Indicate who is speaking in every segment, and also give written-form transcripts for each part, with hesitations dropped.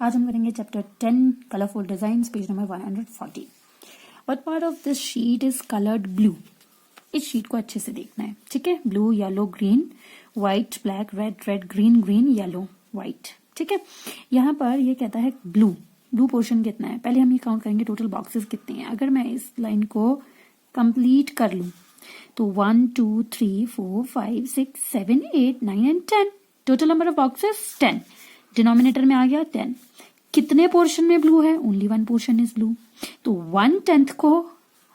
Speaker 1: आज हम करेंगे chapter 10 colourful designs page number 140। What part of this sheet is coloured blue. इस sheet को अच्छे से देखना है, ठीक है। Blue, yellow, green, white, black, red, red, green, green, yellow, white, ठीक है। यहाँ पर ये कहता है ब्लू पोर्शन कितना है। पहले हम ये काउंट करेंगे टोटल बॉक्सेस कितने हैं। अगर मैं इस लाइन को कंप्लीट कर लूं तो 1 2 3 4 5 6 7 8 9 and 10 total number of boxes 10। Denominator में आ गया 10। कितने पोर्शन में ब्लू है? Only 1 portion is blue. तो 1/10 को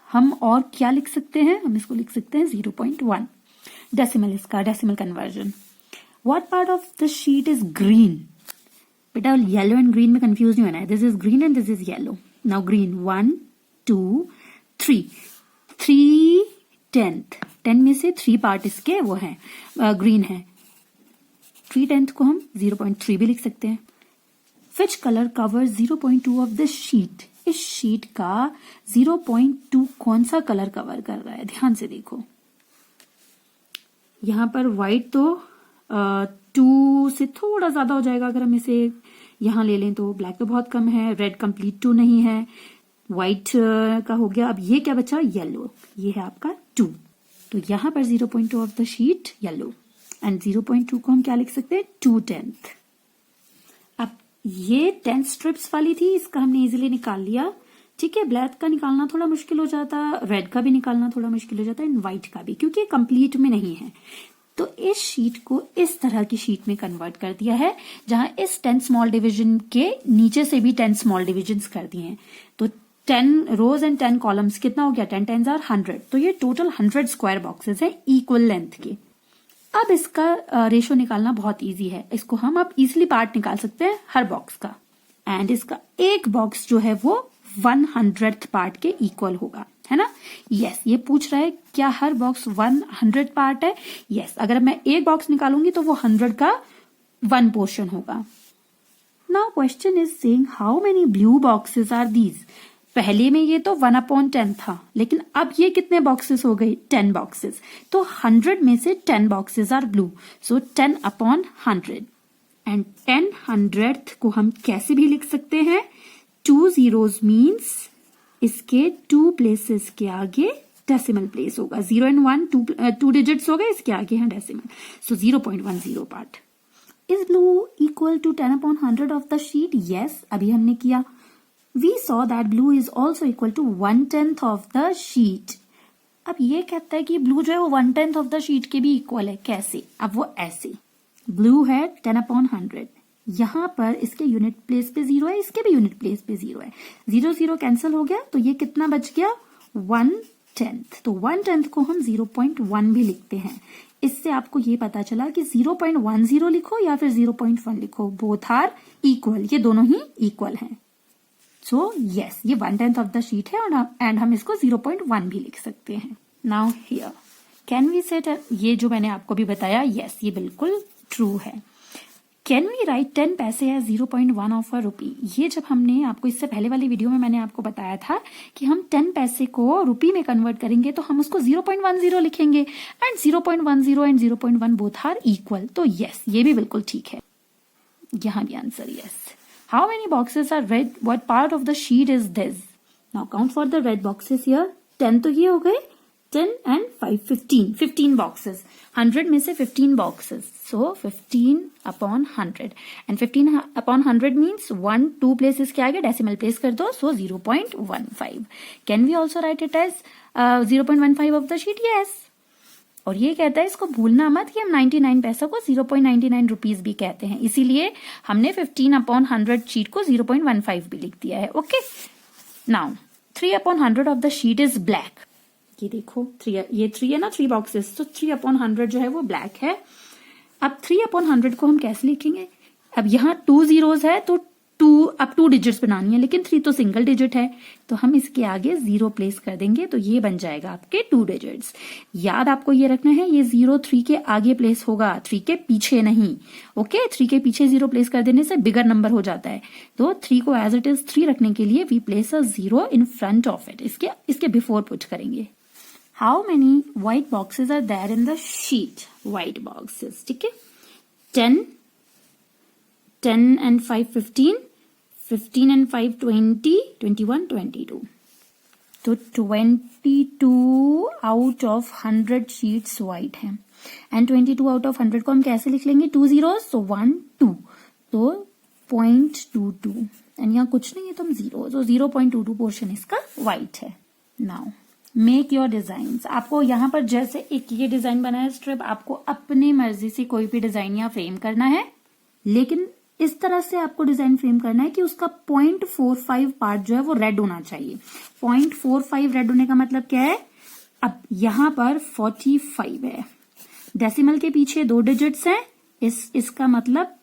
Speaker 1: हम और क्या लिख सकते हैं? हम इसको लिख सकते हैं 0.1। डेसिमल इसका decimal conversion. What part of the sheet is green? बेटा येलो एंड ग्रीन में कंफ्यूज नहीं होना है। This is green and this is yellow. Now green 1 2 3 3/10। 10 में से 3 पार्ट इसके वो है ग्रीन है। 3/10 को हम 0.3 भी लिख सकते हैं। Which colour cover 0.2 of the sheet? इस शीट का 0.2 कौन सा कलर कवर कर रहा है? ध्यान से देखो, यहां पर व्हाइट तो 2 से थोड़ा ज्यादा हो जाएगा अगर हम इसे यहां ले लें तो। ब्लैक तो बहुत कम है, रेड कंप्लीट 2 नहीं है, व्हाइट का हो गया। अब ये क्या बचा? येलो। ये है आपका 2। तो यहां पर 0.2 of the sheet yellow and 0.2 को हम क्या लिख सकते हैं? 2/10। अब ये 10 स्ट्रिप्स वाली थी, इसका हमने इजीली निकाल लिया, ठीक है। ब्लैक का निकालना थोड़ा मुश्किल हो जाता, रेड का भी निकालना थोड़ा मुश्किल हो जाता है एंड व्हाइट का भी, क्योंकि कंप्लीट में नहीं है। तो इस शीट को इस तरह की शीट में कन्वर्ट कर दिया है, जहां इस 10 स्मॉल डिविजन के नीचे से भी 10 स्मॉल डिविजन कर दिए हैं। तो 10 रोज एंड 10 कॉलम्स कितना हो गया? 10 10s आर 100। तो ये टोटल 100 स्क्वायर बॉक्सेस है इक्वल लेंथ के। अब इसका रेशो निकालना बहुत इजी है। इसको हम अब इजीली पार्ट निकाल सकते हैं हर बॉक्स का, एंड इसका एक बॉक्स जो है वो 100th पार्ट के इक्वल होगा, है ना। यस, ये पूछ रहा है क्या हर बॉक्स 100 पार्ट है? यस, अगर मैं एक बॉक्स निकालूंगी तो वो 100 का 1 पोर्शन होगा। Now question is saying how many blue boxes are these. पहले में ये तो 1/10 था, लेकिन अब ये कितने बॉक्सेस हो गए? 10 बॉक्सेस। तो 100 में से 10 boxes are blue, so 10/100। And 10/100th को हम कैसे भी लिख सकते हैं? 2 zeros मीन्स इसके 2 प्लेसेस के आगे डेसिमल प्लेस होगा। 0 and 1 2 डिजिट्स हो गए, इसके आगे है decimal. So 0.10 part. Is blue equal to 10/100 of the sheet? Yes, अभी हमने किया। We saw that blue is also equal to 1/10 of the sheet. अब ये कहता है कि ब्लू जो है वो 1/10 ऑफ द शीट के भी इक्वल है। कैसे? अब वो ऐसे, ब्लू है 10/100, यहां पर इसके यूनिट प्लेस पे 0 है, इसके भी यूनिट प्लेस पे 0 है। 0 0 कैंसिल हो गया, तो ये कितना बच गया? 1/10। तो 1/10 को हम 0.1 भी लिखते हैं। इससे आपको ये पता चला कि 0.10 लिखो या फिर 0.1 लिखो, बोथ आर इक्वल। ये दोनों ही इक्वल हैं। सो यस, ये 1/10 ऑफ द शीट है एंड हम इसको 0.1 भी लिख सकते हैं। Now here can we set, ये जो मैंने आपको भी बताया, यस ये बिल्कुल ट्रू है। कैन वी राइट 10 पैसे एज 0.1 ऑफ अ रुपी। ये जब हमने आपको इससे पहले वाली वीडियो में मैंने आपको बताया था कि हम 10 पैसे को रुपी में कन्वर्ट करेंगे तो हम उसको 0.10 लिखेंगे and 0.10 and 0.1 both are equal. तो यस, ये भी बिल्कुल ठीक है। यहां भी answer yes. How many boxes are red? What part of the sheet is this? Now count for the red boxes here. 10 तो ये हो गए, 10 and 5 15 boxes. 100 में से 15 boxes. So 15/100 and 15/100 means 1 2 places के आगे decimal place कर दो, so 0.15. Can we also write it as 0.15 of the sheet? Yes. और ये कहता है इसको भूलना मत कि हम 99 पैसा को 0.99 रुपीज भी कहते हैं, इसीलिए हमने 15/100 शीट को 0.15 भी लिख दिया है। Okay, now 3/100 of the sheet is black. ये देखो 3, ये 3 है ना, 3 बॉक्सेस, तो 3/100 जो है वो ब्लैक है। अब 3/100 को हम कैसे लिखेंगे? अब यहाँ 2 zeros है तो 2 डिजिट्स बनानी है, लेकिन 3 तो सिंगल डिजिट है, तो हम इसके आगे 0 प्लेस कर देंगे, तो ये बन जाएगा आपके 2 डिजिट्स। याद आपको ये रखना है, ये 0 3 के आगे प्लेस होगा, 3 के पीछे नहीं। ओके, 3 के पीछे 0 प्लेस कर देने से बिगर नंबर हो जाता है, तो 3 को एज इट इज 3 रखने के लिए we place a 0 in front of it, इसके बिफोर पुट करेंगे। How many white boxes are there in the sheet? White boxes, ठीक है, 10 and 5 15, 15 and 5 20, 21, 22. तो 22 आउट ऑफ 100 शीट्स व्हाइट है एंड 22 आउट ऑफ 100 को हम कैसे लिख लेंगे? 2 zeros, so 1 2, तो 0.22 एंड यहाँ कुछ नहीं है तो हम 0, तो 0.22 पोर्शन इसका व्हाइट है. Now make your design. आपको यहाँ पर जैसे एक ये डिजाइन बना है स्ट्रिप, आपको अपनी मर्जी से कोई भी डिजाइन यहाँ फ्रेम करना है, लेकिन इस तरह से आपको डिजाइन फ्रेम करना है कि उसका 0.45 पार्ट जो है वो रेड होना चाहिए. 0.45 रेड होने का मतलब क्या है? अब यहाँ पर 45 है, डेसिमल के पीछे 2 डिजिट्स हैं, इसका मतलब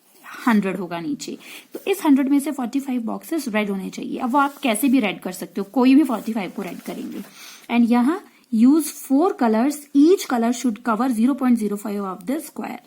Speaker 1: 100 होगा नीचे. तो इस 100 में से 45 बॉक्सेस रेड होने चाहिए. अब वो आप कैसे भी रेड कर सकते हो, कोई भी 45 को रेड करेंगे. एंड यहाँ use 4 colours, each colour should cover 0.05 of the square.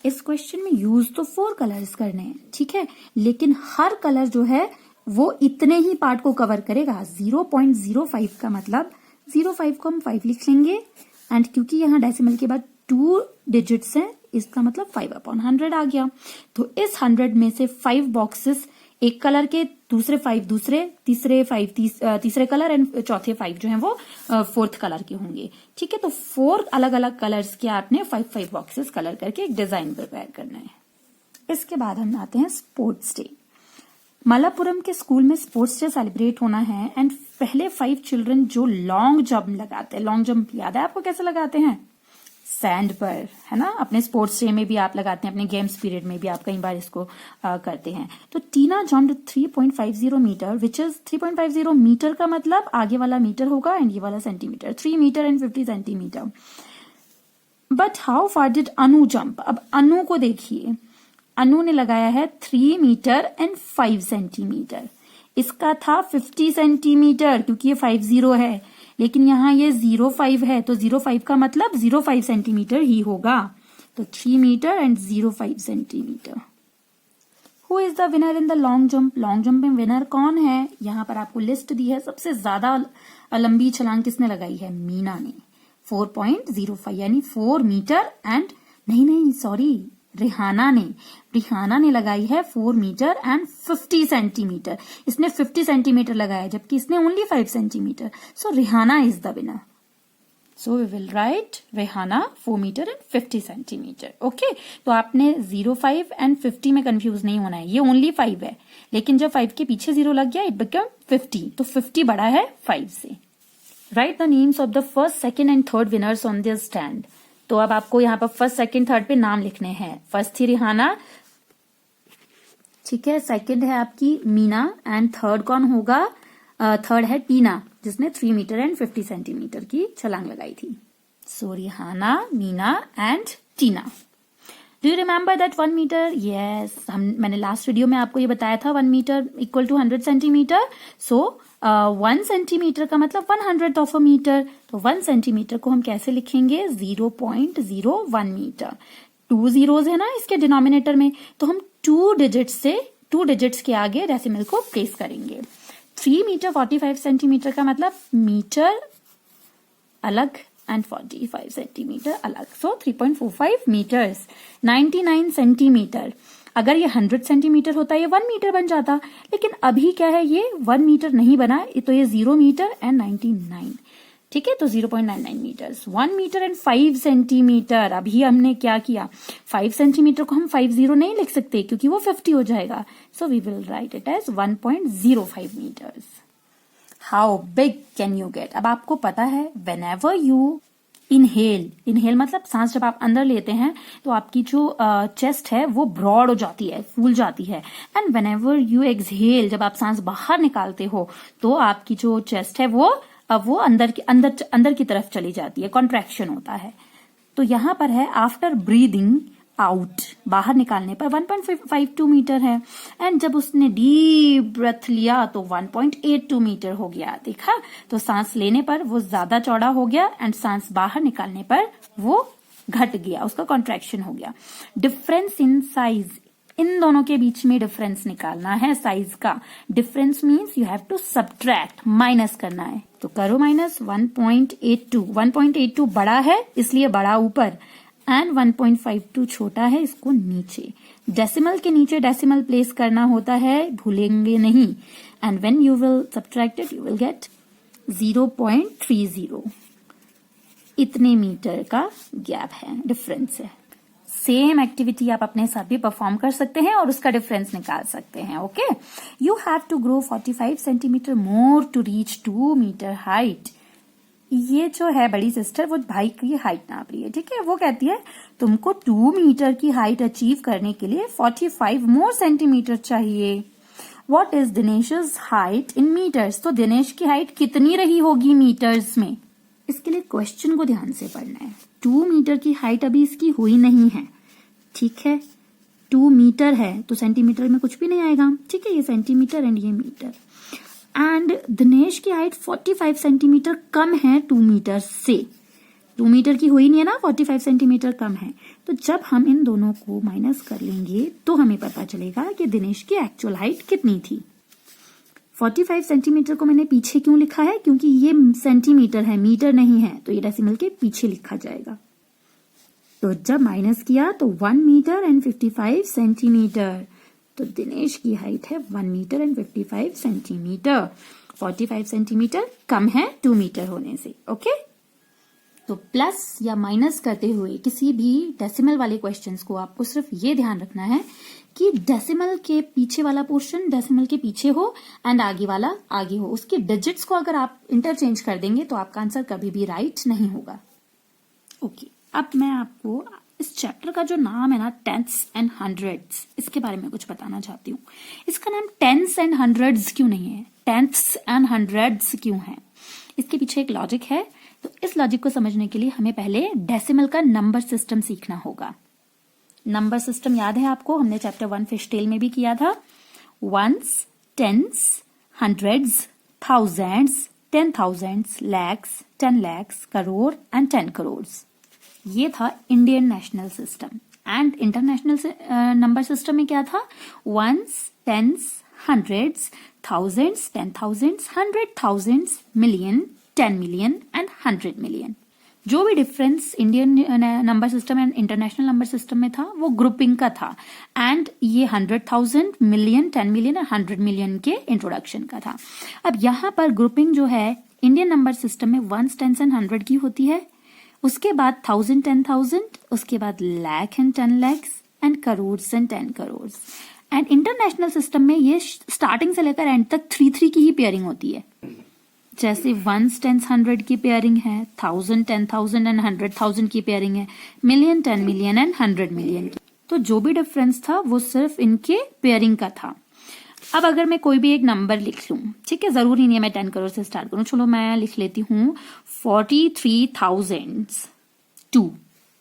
Speaker 1: इस क्वेश्चन में यूज तो 4 कलर्स करने हैं, ठीक है, लेकिन हर कलर जो है वो इतने ही पार्ट को कवर करेगा. 0.05 का मतलब 05 को हम 5 लिख लेंगे एंड क्योंकि यहाँ डेसिमल के बाद 2 डिजिट्स हैं, इसका मतलब 5/100 आ गया. तो इस 100 में से 5 बॉक्सेस एक कलर के, दूसरे 5 दूसरे, तीसरे 5 तीसरे कलर एंड चौथे 5 जो हैं वो 4th कलर के होंगे. ठीक है, तो 4 अलग अलग कलर्स के आपने 5 बॉक्सेस कलर करके एक डिजाइन प्रिपेयर करना है. इसके बाद हम आते हैं स्पोर्ट्स डे. मलापुरम के स्कूल में स्पोर्ट्स डे सेलिब्रेट होना है एंड पहले 5 चिल्ड्रन जो लॉन्ग जंप लगाते हैं, लॉन्ग जंप याद है आपको कैसे लगाते हैं? सैंड पर, है ना. अपने स्पोर्ट्स डे में भी आप लगाते हैं, अपने गेम्स पीरियड में भी आप कई बार इसको करते हैं. तो Tina jumped 3.50 metre, which is 3.50 metre का मतलब आगे वाला मीटर होगा एंड ये वाला centimetre, 3 metre and 50 centimetre. But how far did Anu जंप? अब अनु को देखिए, अनु ने लगाया है 3 मीटर एंड 5 सेंटीमीटर. इसका था 50 सेंटीमीटर क्योंकि ये 50 है, लेकिन यहाँ ये 05 है, तो 05 का मतलब 05 सेंटीमीटर ही होगा. तो 3 metre and 05 centimeter. Who is the winner in the long jump? Long jump में विनर कौन है? यहाँ पर आपको लिस्ट दी है. सबसे ज्यादा लंबी छलांग किसने लगाई है? मीना ने, 4.05 यानी 4 मीटर एंड नहीं सॉरी, रिहाना ने लगाई है 4 मीटर एंड 50 सेंटीमीटर. इसने 50 सेंटीमीटर लगाया जबकि इसने only 5 centimeter. So Rihanna is the winner. So we will write Rihanna 4 meter and 50 centimeter. Okay, तो आपने 05 एंड 50 में कंफ्यूज नहीं होना है. ये ओनली 5 है, लेकिन जब 5 के पीछे 0 लग गया इट बिकम 50, तो 50 बड़ा है 5 से. Right the names of the first, second and third winners on this stand. तो अब आपको यहाँ पर फर्स्ट, सेकंड, थर्ड पे नाम लिखने हैं. फर्स्ट थी रिहाना, ठीक है, सेकंड है आपकी मीना एंड थर्ड कौन होगा? थर्ड है टीना जिसने 3 मीटर एंड 50 सेंटीमीटर की छलांग लगाई थी. So Rihana, Meena and Tina. Do you remember that 1 metre? Yes, मैंने लास्ट वीडियो में आपको ये बताया था 1 metre equal to 100 centimetre. So 1 centimetre का मतलब 100th ऑफ अ मीटर. तो 1 सेंटीमीटर को हम कैसे लिखेंगे? 0.01 मीटर. 2 zeros है ना इसके डिनोमिनेटर में, तो हम 2 डिजिट्स के आगे डेसिमल को प्लेस करेंगे. 3 मीटर 45 सेंटीमीटर का मतलब मीटर अलग एंड 45 सेंटीमीटर अलग. सो 3.45 मीटर्स. 99 सेंटीमीटर, अगर ये 100 सेंटीमीटर होता ये 1 मीटर बन जाता, लेकिन अभी क्या है, ये 1 मीटर नहीं बना, तो ये 0 मीटर एंड 99. ठीक है, तो 0.99 मीटर्स. 1 metre and 5 centimetre. अभी हमने क्या किया, 5 सेंटीमीटर को हम 50 नहीं लिख सकते क्योंकि वो 50 हो जाएगा. So we will write it as 1.05 meters. How big can you get? अब आपको पता है व्हेनेवर यू इनहेल मतलब सांस जब आप अंदर लेते हैं तो आपकी जो चेस्ट है वो ब्रॉड हो जाती है, फूल जाती है. एंड व्हेनेवर यू एक्सहेल, जब आप सांस बाहर निकालते हो तो आपकी जो चेस्ट है वो अंदर की तरफ चली जाती है, कॉन्ट्रैक्शन होता है. तो यहाँ पर है आफ्टर ब्रीदिंग आउट, बाहर निकालने पर 1.52 मीटर है. एंड जब उसने डीप ब्रेथ लिया तो 1.82 मीटर हो गया. देखा, तो सांस लेने पर वो ज्यादा चौड़ा हो गया एंड सांस बाहर निकालने पर वो घट गया, उसका कॉन्ट्रैक्शन हो गया. डिफरेंस इन साइज, इन दोनों के बीच में डिफरेंस निकालना है साइज का. Difference means you have to subtract, minus करना है. तो करो माइनस. 1.82 बड़ा है इसलिए बड़ा ऊपर एंड 1.52 छोटा है, इसको नीचे डेसिमल के नीचे डेसिमल प्लेस करना होता है, भूलेंगे नहीं। And when you will subtract it you will get 0.30। इतने मीटर का गैप है, डिफरेंस है। सेम एक्टिविटी आप अपने साथ भी परफॉर्म कर सकते हैं और उसका डिफरेंस निकाल सकते हैं। Okay, you have to grow 45 centimeter more to reach 2 meter height. ये जो है बड़ी सिस्टर वो भाई की हाइट नाप रही है, ठीक है। वो कहती है तुमको 2 मीटर की हाइट अचीव करने के लिए 45 मोर सेंटीमीटर चाहिए। What is Dinesh's height in metres? तो दिनेश की हाइट कितनी रही होगी मीटर्स में? इसके लिए क्वेश्चन को ध्यान से पढ़ना है। 2 मीटर की हाइट अभी इसकी हुई नहीं है, ठीक है। 2 मीटर है तो सेंटीमीटर में कुछ भी नहीं आएगा, ठीक है। ये सेंटीमीटर एंड ये मीटर। एंड दिनेश की हाइट 45 सेंटीमीटर कम है 2 मीटर से। 2 मीटर की हुई नहीं है ना, 45 सेंटीमीटर कम है। तो जब हम इन दोनों को माइनस कर लेंगे तो हमें पता चलेगा कि दिनेश की एक्चुअल हाइट कितनी थी। 45 सेंटीमीटर को मैंने पीछे क्यों लिखा है? क्योंकि ये सेंटीमीटर है, मीटर नहीं है, तो ये डेसिमल के पीछे लिखा जाएगा। तो जब माइनस किया तो 1 मीटर एंड 55 सेंटीमीटर। तो दिनेश की हाइट है 1 मीटर एंड 55 सेंटीमीटर। 45 सेंटीमीटर कम है 2 मीटर होने से। ओके, तो प्लस या माइनस करते हुए किसी भी डेसिमल वाले क्वेश्चंस को आपको सिर्फ ये ध्यान रखना है कि डेसिमल के पीछे वाला पोर्शन डेसिमल के पीछे हो एंड आगे वाला आगे हो। उसके डिजिट्स को अगर आप इंटरचेंज कर देंगे तो आपका आंसर कभी भी राइट नहीं होगा। ओके, अब मैं आपको इस चैप्टर का जो नाम है ना, टेंथ्स एंड हंड्रेड्स, इसके बारे में कुछ बताना चाहती हूँ। इसका नाम टेंथ्स एंड हंड्रेड्स क्यों नहीं है, टेंथ्स एंड हंड्रेड्स क्यों है? इसके पीछे एक लॉजिक है। तो इस लॉजिक को समझने के लिए हमें पहले डेसिमल का नंबर सिस्टम सीखना होगा। नंबर सिस्टम याद है आपको, हमने चैप्टर 1 फिश टेल में भी किया था। Ones, tens, hundreds, thousands, 10,000, lakhs, 10 lakhs, crore and 10 crore. ये था Indian national system. And international number system में क्या था? Ones, tens, hundreds, thousands, 10,000, 100,000, million, 10 million and 100 million. जो भी difference Indian number system and international number system में था वो ग्रुपिंग का था। एंड ये 100,000, मिलियन, 10 मिलियन और 100 मिलियन के इंट्रोडक्शन का था। अब यहाँ पर ग्रुपिंग जो है इंडियन नंबर सिस्टम में वंस, टेंस एंड 100 की होती है, उसके बाद 1000, 10,000, उसके बाद lakh and 10 lakhs and crore and 10 crore. And international system में ये स्टार्टिंग से लेकर एंड तक 3 की ही पेयरिंग होती है। जैसे वंस, टेंस, 100 की पेयरिंग है, 1000, 10,000 एंड 100,000 की पेयरिंग है, मिलियन, 10 मिलियन एंड 100 मिलियन की। तो जो भी डिफरेंस था वो सिर्फ इनके पेयरिंग का था। अब अगर मैं कोई भी एक नंबर लिख लूं, ठीक है, जरूरी नहीं है मैं 10 करोड़ से स्टार्ट करूं, चलो मैं लिख लेती हूँ 43,002,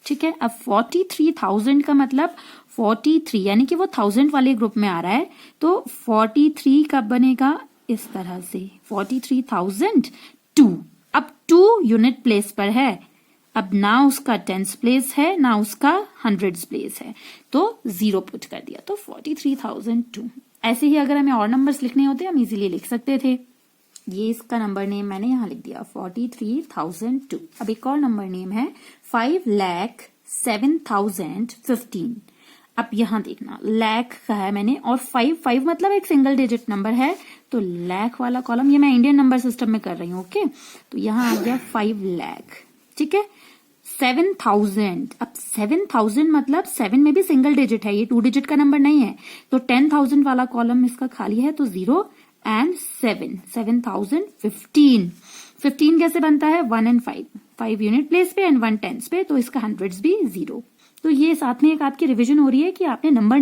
Speaker 1: ठीक है। अब 43,000 का मतलब 43 यानी कि वो 1000 वाले ग्रुप में आ रहा है, तो 43 कब बनेगा? इस तरह से 43,002। अब 2 यूनिट प्लेस पर है, अब ना उसका 10th प्लेस है ना उसका 100th प्लेस है, तो 0 पुट कर दिया, तो 43,002। ऐसे ही अगर हमें और नंबर्स लिखने होते हम इजीली लिख सकते थे। ये इसका नंबर नेम मैंने यहाँ लिख दिया 43,002। अब एक और नंबर नेम है 5,07,015। अब यहाँ देखना, लाख का है मैंने और 5 मतलब एक सिंगल डिजिट नंबर है, तो लाख वाला कॉलम ये मैं इंडियन नंबर सिस्टम में कर रही हूँ। ओके, तो यहाँ आ गया 5 लाख, ठीक है। 7,000, अब 7,000 मतलब 7 में भी सिंगल डिजिट है, ये 2 डिजिट का नंबर नहीं है, तो 10,000 वाला कॉलम इसका खाली है, तो 0 एंड 7, 7,015। 15 कैसे बनता है? 1 एंड 5 यूनिट प्लेस पे एंड 1 टेंस पे, तो इसका हंड्रेड्स भी 0। तो ये साथ में एक आपकी रिवीजन हो रही है कि आपने नंबर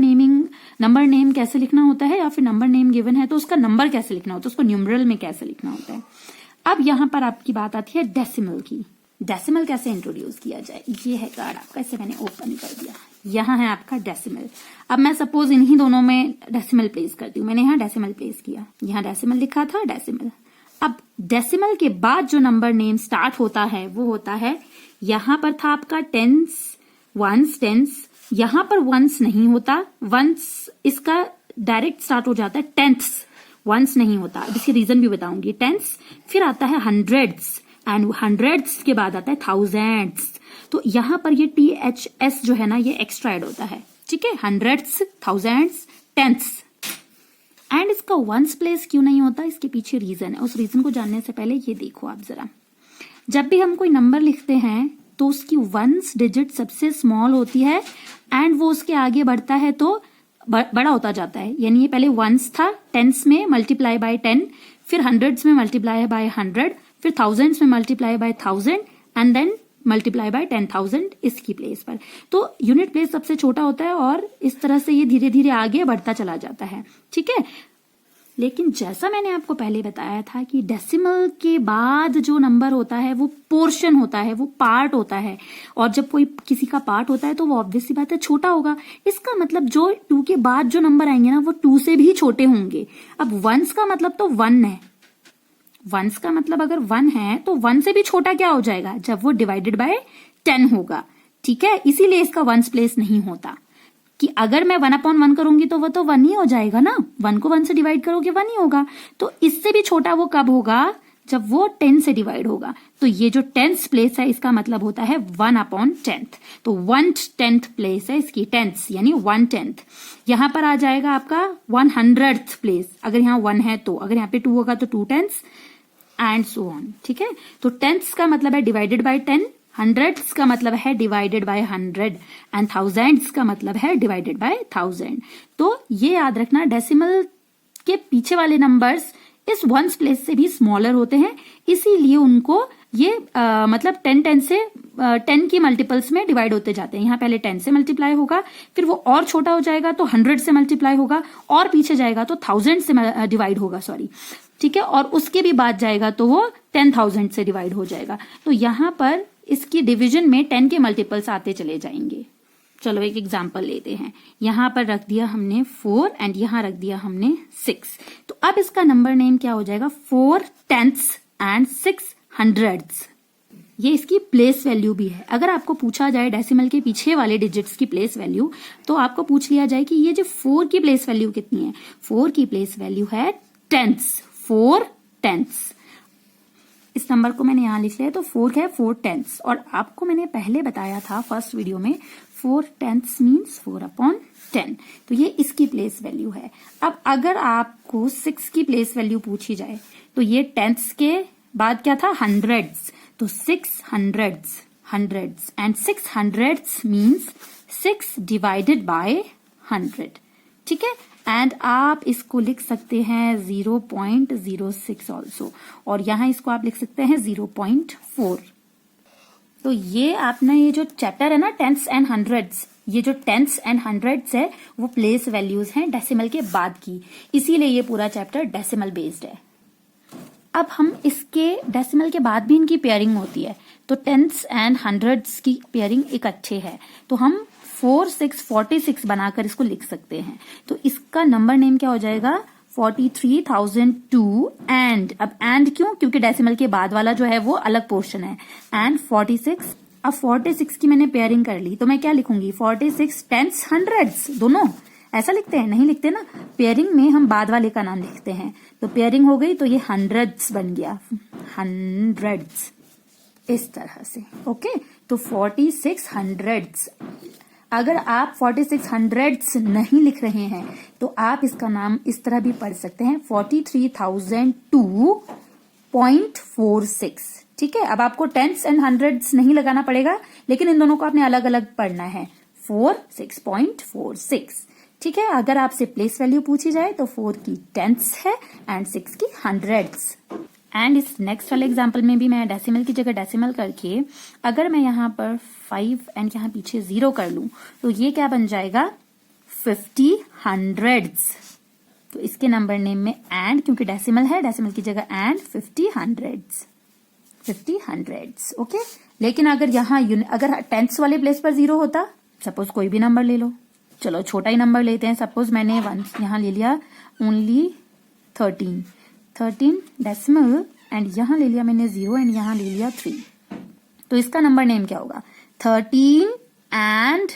Speaker 1: नेम कैसे लिखना होता है, या फिर नंबर नेम गिवन है तो उसका नंबर कैसे लिखना होता है, उसको न्यूमरल में कैसे लिखना होता है। अब यहाँ पर आपकी बात आती है डेसिमल की। डेसिमल कैसे इंट्रोड्यूस किया जाए? ये है कार्ड आपका, इसे मैंने ओपन कर दिया, यहाँ है आपका डेसिमल। अब मैं सपोज इन्हीं दोनों में डेसिमल प्लेस करती हूँ, मैंने यहाँ डेसिमल प्लेस किया, यहाँ डेसिमल लिखा था, डेसिमल। अब डेसिमल के बाद जो नंबर नेम स्टार्ट होता है वो होता है, यहाँ पर था आपका टेंस, वंस, टेंस, यहाँ पर वंस नहीं होता, वंस इसका डायरेक्ट स्टार्ट हो जाता है, टेंथ्स, वंस नहीं होता, इसकी रीजन भी बताऊंगी। टेंस, फिर आता है हंड्रेड्स, एंड हंड्रेड्स के बाद आता है थाउजेंड्स, तो यहां पर ये THS जो है ना ये एक्स्ट्रा ऐड होता है, ठीक है, हंड्रेड्स, थाउजेंड्स, टेंथ्स। एंड इसका वंस प्लेस क्यों नहीं होता, इसके पीछे रीजन है। उस रीजन को जानने से पहले ये देखो आप जरा, जब भी हम कोई नंबर लिखते हैं तो उसकी वंस डिजिट सबसे स्मॉल होती है एंड वो उसके आगे बढ़ता है तो बड़ा होता जाता है। यानी ये पहले वंस था, टेंस में मल्टीप्लाई बाय 10, फिर हंड्रेड्स में मल्टीप्लाई बाय 100, फिर थाउजेंड्स में multiply by 1000 and then multiply by 10,000 इसकी प्लेस पर। तो यूनिट प्लेस सबसे छोटा होता है और इस तरह से ये धीरे धीरे आगे बढ़ता चला जाता है, ठीक है। लेकिन जैसा मैंने आपको पहले बताया था कि डेसिमल के बाद जो नंबर होता है वो पोर्शन होता है, वो पार्ट होता है, और जब कोई किसी का पार्ट होता है तो वो ऑब्वियस सी बात है छोटा होगा। इसका मतलब जो 2 के बाद जो नंबर आएंगे ना वो 2 से भी छोटे होंगे। अब वंस का मतलब तो 1 है, वंस का मतलब अगर 1 है तो 1 से भी छोटा क्या हो जाएगा, जब वो डिवाइडेड बाय 10 होगा, ठीक है। इसीलिए इसका वंस प्लेस नहीं होता कि अगर मैं 1/1 करूंगी तो वो तो 1 ही हो जाएगा ना, 1 को 1 से डिवाइड करोगे 1 ही होगा। तो इससे भी छोटा वो कब होगा, जब वो 10 से डिवाइड होगा। तो ये जो 10th प्लेस है इसका मतलब होता है 1/10। तो 1/10 प्लेस है इसकी, 10th यानी 1/10। यहां पर आ जाएगा आपका 100th प्लेस, अगर यहाँ 1 है तो, अगर यहाँ पे 2 होगा तो 2/10 एंड सो ऑन, ठीक है। तो 10th का मतलब है डिवाइडेड बाय 10, हंड्रेड्स का मतलब है डिवाइडेड बाय 100 एंड थाउजेंड्स का मतलब है डिवाइडेड बाय 1000। तो ये याद रखना, डेसिमल के पीछे वाले नंबर्स इस वंस प्लेस से भी स्मॉलर होते हैं, इसीलिए उनको ये मतलब 10 से 10 की मल्टीपल्स में डिवाइड होते जाते हैं। यहाँ पहले 10 से मल्टीप्लाई होगा, फिर वो और छोटा हो जाएगा तो 100 से मल्टीप्लाई होगा, और पीछे जाएगा तो 1000 से डिवाइड होगा, सॉरी, ठीक है, और उसके भी बाद जाएगा तो वो 10,000 से डिवाइड हो जाएगा। तो यहाँ पर इसकी डिवीजन में 10 के मल्टीपल्स आते चले जाएंगे। चलो एक एग्जांपल लेते हैं। यहां पर रख दिया हमने 4 एंड यहां रख दिया हमने 6। तो अब इसका नंबर नेम क्या हो जाएगा, 4 10ths एंड 6 100ths। ये इसकी प्लेस वैल्यू भी है। अगर आपको पूछा जाए डेसिमल के पीछे वाले डिजिट्स की प्लेस वैल्यू, तो आपको पूछ लिया जाए कि ये जो 4 की प्लेस वैल्यू कितनी है। 4 की प्लेस वैल्यू है 10ths, 4 10ths। इस नंबर को मैंने यहां लिख लिया, तो 4 है 4 10ths। और आपको मैंने पहले बताया था फर्स्ट वीडियो में 4 10ths मीन्स 4/10। तो ये इसकी प्लेस वैल्यू है। अब अगर आपको 6 की प्लेस वैल्यू पूछी जाए तो ये 10ths के बाद क्या था, हंड्रेड्स, तो 6 hundreds and 6 100ths means 6 divided by 100, ठीक है। एंड आप इसको लिख सकते हैं 0.06 ऑल्सो, और यहां इसको आप लिख सकते हैं 0.4। तो ये आपने ये जो चैप्टर है ना 10ths एंड 100ths, ये जो 10ths एंड 100ths है वो प्लेस वैल्यूज हैं डेसिमल के बाद की, इसीलिए ये पूरा चैप्टर डेसिमल बेस्ड है। अब हम इसके डेसिमल के बाद भी इनकी पेयरिंग होती है, तो 10ths एंड 100ths की पेयरिंग इकट्ठे है, तो हम 4 6 46 बनाकर इसको लिख सकते हैं। तो इसका नंबर नेम क्या हो जाएगा, 43,002 एंड, अब एंड क्यों, क्योंकि डेसिमल के बाद वाला जो है वो अलग पोर्शन है, एंड 46। अब 46 की मैंने पेयरिंग कर ली, तो मैं क्या लिखूंगी, 46 10ths 100ths, दोनों ऐसा लिखते हैं, नहीं लिखते ना, पेयरिंग में हम बाद वाले का नाम लिखते हैं। तो पेयरिंग हो गई तो ये 100ths बन गया, 100ths इस तरह से, ओके। तो 46 100ths। अगर आप 46 100ths नहीं लिख रहे हैं तो आप इसका नाम इस तरह भी पढ़ सकते हैं, 43,002.46, ठीक है। अब आपको 10ths एंड 100ths नहीं लगाना पड़ेगा, लेकिन इन दोनों को आपने अलग अलग पढ़ना है, 4 6.46, ठीक है। अगर आपसे प्लेस वैल्यू पूछी जाए तो 4 की 10ths है एंड 6 की 100ths। एंड इस नेक्स्ट वाले एग्जाम्पल में भी मैं डेसिमल की जगह डेसिमल करके, अगर मैं यहाँ पर 5 एंड यहाँ पीछे 0 कर लूं तो ये क्या बन जाएगा, 50 100ths। तो इसके नंबर नेम में एंड, क्योंकि डेसिमल है, डेसिमल की जगह एंड 50 100ths, ओके। लेकिन अगर यहाँ अगर 10ths वाले प्लेस पर 0 होता, सपोज कोई भी नंबर ले लो, चलो छोटा ही नंबर लेते हैं, सपोज मैंने यहाँ ले लिया ओनली 13 डेसिमल एंड यहाँ ले लिया मैंने 0 एंड यहाँ ले लिया 3, तो इसका नंबर नेम क्या होगा, 13 एंड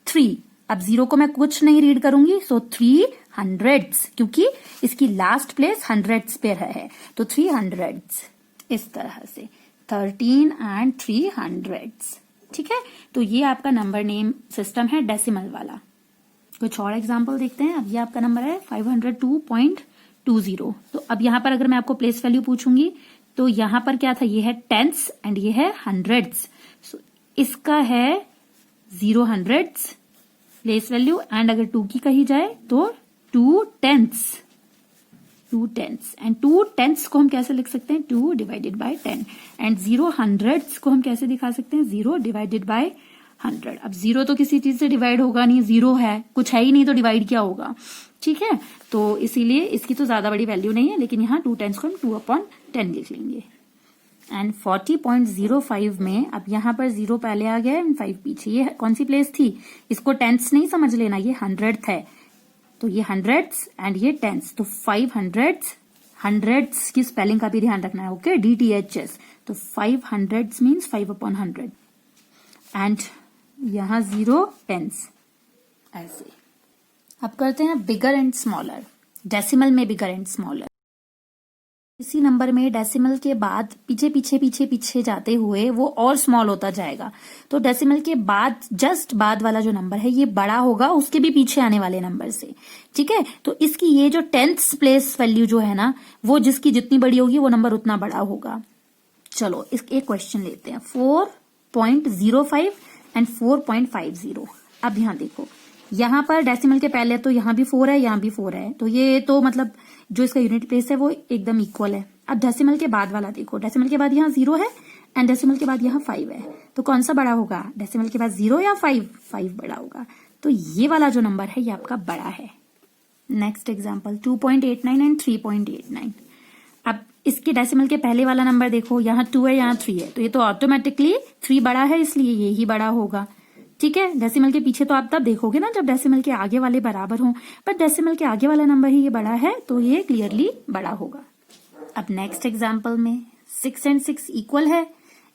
Speaker 1: 3। अब 0 को मैं कुछ नहीं रीड करूंगी, सो 300ths, क्योंकि इसकी लास्ट प्लेस 100ths पे है, तो 300ths इस तरह से, 13 एंड 300ths, ठीक है, तो ये आपका नंबर नेम सिस्टम है डेसिमल वाला। कुछ और एग्जाम्पल देखते हैं। अब ये आपका नंबर है 502.20। तो अब यहाँ पर अगर मैं आपको प्लेस वैल्यू पूछूंगी तो यहाँ पर क्या था, ये है टेंस एंड ये है हंड्रेड्स। इसका है 0 हंड्रेड्स प्लेस वैल्यू, एंड अगर 2 की कही जाए तो 2 टेंस एंड 2 टेंस को हम कैसे लिख सकते हैं, 2 डिवाइडेड बाय 10, एंड 0 हंड्रेड्स को हम कैसे दिखा सकते हैं, 0 डिवाइडेड बाय 100। अब 0 तो किसी चीज से डिवाइड होगा नहीं, 0 है, कुछ है ही नहीं, तो डिवाइड क्या होगा, ठीक है। तो इसीलिए इसकी तो ज्यादा बड़ी वैल्यू नहीं है, लेकिन यहाँ 2 टेंस को हम 2/10 लिख लेंगे। एंड 40.05 में अब यहाँ पर 0 पहले आ गया एंड 5 पीछे, ये कौन सी प्लेस थी, इसको टेंस नहीं समझ लेना, ये 100th है, तो ये हंड्रेड्स एंड ये टेंस, तो 500 हंड्रेड्स की स्पेलिंग का भी ध्यान रखना है, ओके, DTHS। तो 500 मीन्स 5/100 एंड यहां 0 टेंस, ऐसे। अब करते हैं बिगर एंड स्मॉलर, डेसिमल में बिगर एंड स्मॉलर। इसी नंबर में डेसिमल के बाद पीछे जाते हुए वो और स्मॉल होता जाएगा। तो डेसिमल के बाद जस्ट बाद वाला जो नंबर है ये बड़ा होगा उसके भी पीछे आने वाले नंबर से, ठीक है। तो इसकी ये जो 10th प्लेस वैल्यू जो है ना, वो जिसकी जितनी बड़ी होगी वो नंबर उतना बड़ा होगा। चलो एक क्वेश्चन लेते हैं, 4.05 एंड 4.50। अब यहाँ देखो, यहाँ पर डेसिमल के पहले तो यहाँ भी 4 है, यहाँ भी 4 है, तो ये तो मतलब जो इसका यूनिट प्लेस है वो एकदम इक्वल है। अब डेसिमल के बाद वाला देखो, डेसिमल के बाद यहाँ 0 है एंड डेसिमल के बाद यहाँ 5 है, तो कौन सा बड़ा होगा, डेसिमल के बाद 0 या 5? 5 बड़ा होगा, तो ये वाला जो नंबर है ये आपका बड़ा है। Next example 2.89 and 3.89। अब इसके डेसिमल के पहले वाला नंबर देखो, यहाँ 2 है, यहाँ 3 है, तो ये तो ऑटोमेटिकली 3 बड़ा है, इसलिए ये ही बड़ा होगा, ठीक है। डेसिमल के पीछे तो आप तब देखोगे ना जब डेसिमल के आगे वाले बराबर हों, पर डेसिमल के आगे वाला नंबर ही ये बड़ा है, तो ये क्लियरली बड़ा होगा। अब नेक्स्ट एग्जाम्पल में 6 एंड 6 इक्वल है,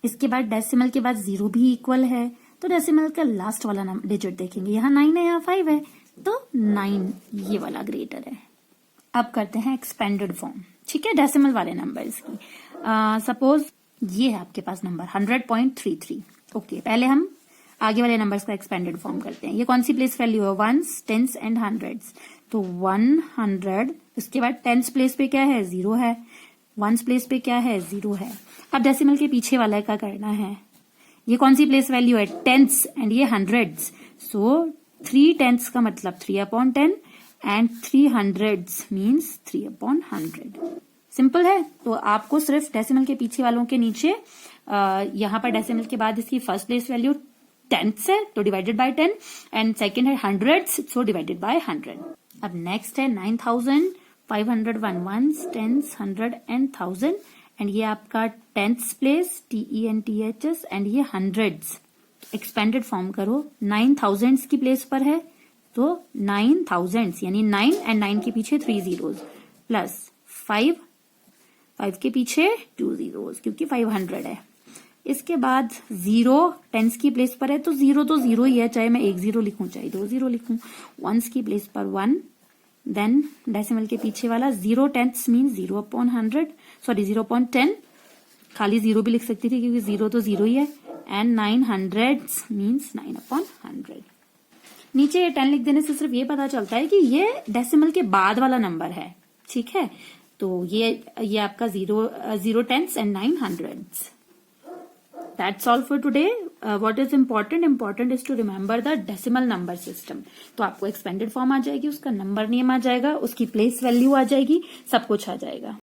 Speaker 1: इसके बाद डेसिमल के बाद 0 भी इक्वल है, तो डेसिमल का लास्ट वाला डिजिट देखेंगे, यहाँ 9 है, यहाँ 5 है, तो 9 ये वाला ग्रेटर है। अब करते हैं एक्सपेंडेड फॉर्म, ठीक है, डेसिमल वाले नंबर्स की। सपोज ये है आपके पास नंबर 100.33। ओके, पहले हम आगे वाले नंबर्स का एक्सपेंडेड फॉर्म करते हैं। ये कौन सी प्लेस वैल्यू है, वंस, टेंस एंड हंड्रेड्स। तो 100, इसके बाद टेंस प्लेस पे क्या है, 0 है, वंस प्लेस पे क्या है, 0 है। अब डेसिमल के पीछे वाला का करना है, ये कौन सी प्लेस वैल्यू है, टेंस एंड ये हंड्रेड्स, सो 3 टेंस का मतलब 3/10 एंड 3 हंड्रेड्स मीन्स 3/100। सिंपल है। तो आपको सिर्फ डेसिमल के पीछे वालों के नीचे यहाँ पर डेसिमल के बाद इसकी फर्स्ट प्लेस वैल्यू टेंस है तो डिवाइडेड बाय 10 एंड सेकंड है हंड्रेड्स, सो डिवाइडेड बाय 100। अब नेक्स्ट है 9501 वंस, टेंस, 100 एंड 1000 एंड ये आपका टेंस प्लेस TENTHS एंड ये हंड्रेड्स। एक्सपेंडेड फॉर्म करो, 9000 की प्लेस पर है तो 9000 यानी 9 एंड 9 के पीछे 3 zeros प्लस 5 के पीछे 2 zeros क्योंकि 500 है। इसके बाद 0 टेंस की प्लेस पर है तो 0 तो 0 ही है, चाहे मैं 1 0 लिखूं चाहे 2 0 लिखूं। वंस की प्लेस पर 1, देन डेसिमल के पीछे वाला 0 टेंस मीन 0/100, सॉरी 0/10, खाली 0 भी लिख सकती थी क्योंकि 0 तो 0 ही है, एंड 900 मीन्स 9/100। नीचे ये 10 लिख देने से सिर्फ ये पता चलता है कि ये डेसिमल के बाद वाला नंबर है, ठीक है। तो ये आपका 0 tens and 900s। That's all for today. What is important? Important is to remember the decimal number system. तो आपको एक्सपेंडेड फॉर्म आ जाएगी, उसका नंबर नेम आ जाएगा, उसकी प्लेस वैल्यू आ जाएगी, सब कुछ आ जाएगा।